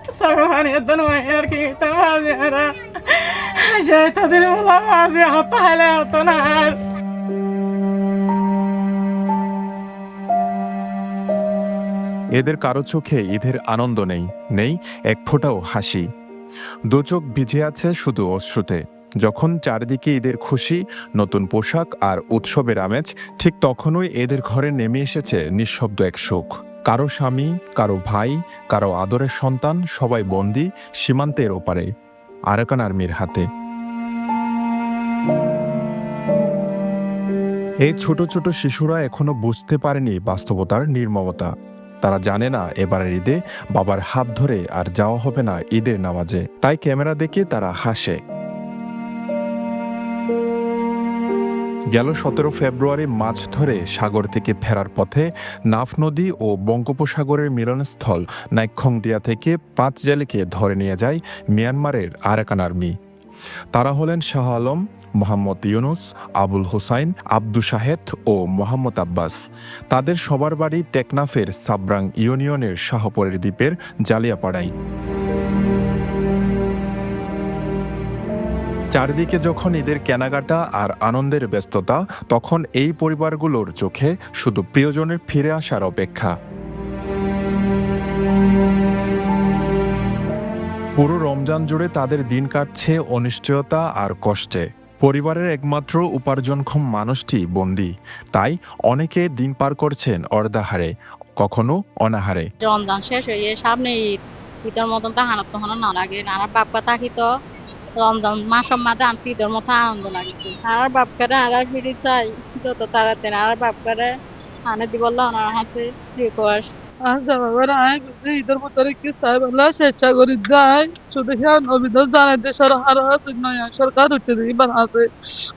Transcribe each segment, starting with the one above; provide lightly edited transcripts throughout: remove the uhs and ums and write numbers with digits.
Sagahan ito naman kita mazera. Jeta din wala mazi hatta hala hatta na. এদের কারো চোখে ঈদের আনন্দ নেই, নেই এক ফোঁটাও হাসি। দু চোখ ভিজে আছে শুধু অশ্রুতে। যখন চারদিকে ঈদের খুশি, নতুন পোশাক আর উৎসবের আমেজ, ঠিক তখনই এদের ঘরে নেমে এসেছে নিঃশব্দ এক শোক। কারো স্বামী, কারো ভাই, কারো আদরের সন্তান, সবাই বন্দী সীমান্তের ওপারে, আরাকান আর্মির হাতে। এই ছোট ছোট শিশুরা এখনো বুঝতে পারেনি বাস্তবতার নির্মমতা। তারা জানে না এবারের ঈদে বাবার হাত ধরে আর যাওয়া হবে না ঈদের নামাজে, তাই ক্যামেরা দেখে তারা হাসে। গেল 17 ফেব্রুয়ারি মাছ ধরে সাগর থেকে ফেরার পথে নাফ নদী ও বঙ্গোপসাগরের মিলনস্থল নাইক্ষ্যংদিয়া থেকে 5 জেলেকে ধরে নিয়ে যায় মিয়ানমারের আরাকান আর্মি। তারা হলেন শাহ আলম, মোহাম্মদ ইউনুস, আবুল হোসাইন, আব্দু শাহেদ ও মোহাম্মদ আব্বাস। তাদের সবার বাড়ি টেকনাফের সাবরাং ইউনিয়নের শাহপরের দ্বীপের জালিয়াপাড়ায়। চারদিকে যখন ঈদের কেনাকাটা আর আনন্দের ব্যস্ততা, তখন এই পরিবারগুলোর চোখে শুধু প্রিয়জনের ফিরে আসার অপেক্ষা। পুরো রমজান জুড়ে তাদের দিন কাটছে অনিশ্চয়তা আর কষ্টে। পরিবারের একমাত্র উপার্জনক্ষম মানুষটি বন্দী, তাই অনেকে দিন পার করছেন অর্ধাহারে, কখনো অনাহারে। রমজান শেষ হয়ে সামনে ঈদ, ঈদের মতন তো আনন্দ তখন না লাগে। আর বাপকা থাকি তো রমজান মাসের মাঝে আমি ঈদের মতো আনন্দ লাগে। আর বাপকারে আর ফিরে চাই যত তাড়াতাড়ি আর বাপকারে আনে দিবল্লা ওনার হাতে রিকোয়েস্ট। আচ্ছা বাবার আয় ঈদের ভিতরে কি চাই বললা চেষ্টা করি যাই শুধু অভিযোগ জানাই দেশের আর নয়া সরকার উঠতে দিই বানাছে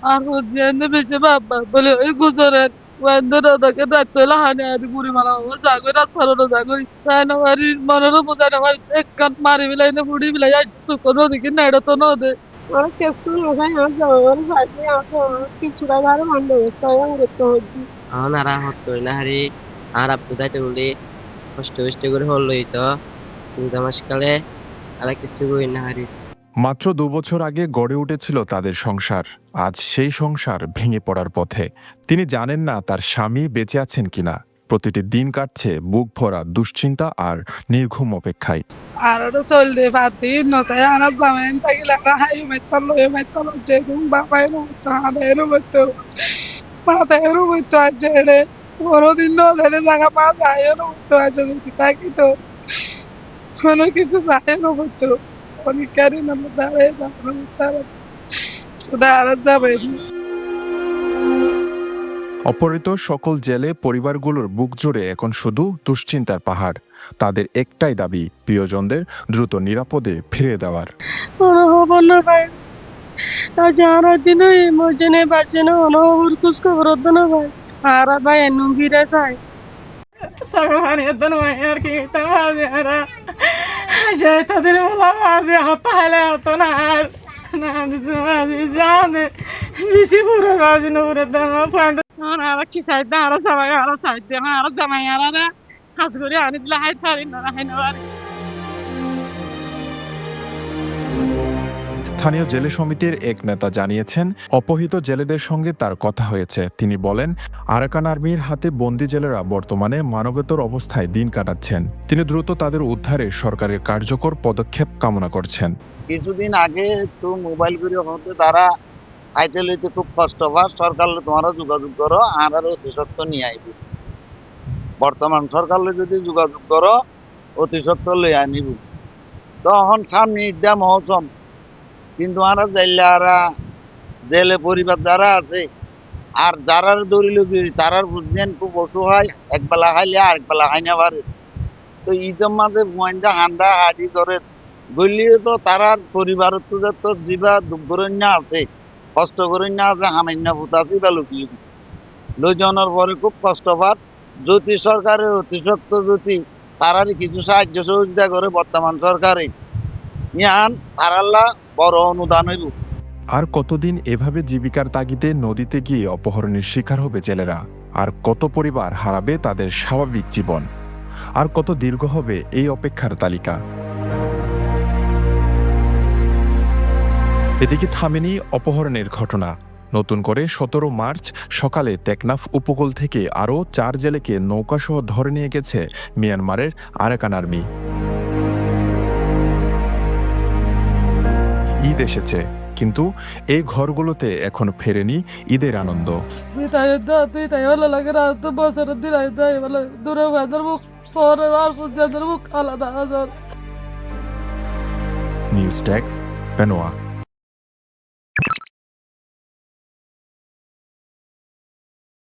আর বুঝিয়ে বেশি বাবা বলে ওই গুজরের ওয়াইন্দাকে ডাকতে হলে হানি আদি বুড়ি মালা জাগই রাত ফারো জাগই তাই না বাড়ির মনেরও বোঝাই না আমার এক কান মারি বিলাই না বুড়ি বিলাই চুকর নদীকে নেড়ে তো নদে আমার কিছু লোকাই আমার জমাবার সাথে আমার কিছুটা ভালো মন্দ অবস্থা করতে হচ্ছে আমার আর হতো না হারি আর আপু যাইতে বলি কষ্ট কষ্ট করে হলো তো কিন্তু আমার কালে আর কিছু করি না হারি। মাত্র 2 বছর আগে গড়ে উঠেছিল তাদের সংসার, আজ সেই সংসার ভেঙে পড়ার পথে। তিনি জানেন না তার স্বামী বেঁচে আছেন কিনা। প্রতিটি দিন কাটছে বুক ভরা দুশ্চিন্তা আর নির্ঘুম অপেক্ষায়। আর ওটা চললে পাতি নসাই আনার জামেন থাকিলে একটা হাই মেতাল যে বাবাই রুমতো হাদের রুমতো মাথায় রুমতো আছে রে কোনোদিন নজারে জায়গা পা যায় রুমতো আছে যদি থাকি তো কোনো কিছু যায় রুমতো অনেকারই নাম দাঁড়ায় দাঁড়া যাবে। অপহৃত সকল জেলে পরিবারগুলোর বুক জুড়ে এখন শুধু দুশ্চিন্তার পাহাড়। তাদের একটাই দাবি, প্রিয়জনদের দ্রুত নিরাপদে ফিরে দেওয়ার। বললো ভাই যার দিন মজনে বাজনে অনবর কুছ খবর হতো না ভাই আর ভাই এনু ফিরে চাই Sagahan ito naman kita mazera. Jeta din wala mazi hatta hala hatta na. Mazi jane. Bisi pura mazi nure dama pand. Ara ki saide ara samay ara saide ara zamay ara na. Hasguri ani dila hay tharin na hay na bari. স্থানীয় জেলে সমিতির এক নেতা জানিয়েছেন, অপহৃত জেলেদের সঙ্গে তার কথা হয়েছে। তিনি বলেন, আরাকান আর্মির হাতে বন্দী জেলেরা বর্তমানে মানবেতর অবস্থায় দিন কাটাচ্ছেন। তিনি দ্রুত তাদের উদ্ধারে সরকারের কার্যকর পদক্ষেপ কামনা করছেন। কিছুদিন আগে তো মোবাইল করে হতে তারা আইতে লইতে খুব কষ্ট হয়। সরকার তোমরা যোগাযোগ করো আর অতি সত্ত্বর নিয়ে আইবি। বর্তমান সরকার যদি যোগাযোগ করো অতি সত্ত্বর লই আনিব। তখন সামনে ঈদা মৌসুম, কিন্তু আমরা জেলারা জেলে পরিবার যারা আছে আর যারা দৌড়িল তারা বুঝছেন খুব অসহায়, একবেলা খাইলে আরেকবেলা খাই না পারে। তো ঈদের মাঝে গোয়েন্দা হান্ডা হাডি করে গলিয়ে তো তারা পরিবার তো যা দুঃখ করন্যা আছে, কষ্ট করন্যা আছে, হামান্য ভূত আছে বা লুকিয়ে লইজনের পরে খুব কষ্ট পাত। যদি সরকারের অতি সত্ত্ব যদি তারারই কিছু সাহায্য সহযোগিতা করে বর্তমান সরকারে ইয়ান তারাল্লা বড় অনুদান হইব। আর কতদিন এভাবে জীবিকার তাগিদে নদীতে গিয়ে অপহরণের শিকার হবে জেলেরা? আর কত পরিবার হারাবে তাদের স্বাভাবিক জীবন? আর কত দীর্ঘ হবে এই অপেক্ষার তালিকা? এদিকে থামেনি অপহরণের ঘটনা। নতুন করে ১৭ মার্চ সকালে টেকনাফ উপকূল থেকে আরও ৪ জেলেকে নৌকাসহ ধরে নিয়ে গেছে মিয়ানমারের আরাকান আর্মি। ঈদ এসেছে, কিন্তু এই ঘরগুলোতে এখন ফেরেনি ঈদের আনন্দ। তাই ভালো লাগে না, তো বছরের দিন তাই ভালো দূরে বাজার মুখ পরে আর পূজাদের মুখ আলাদা। News desk, Penowa.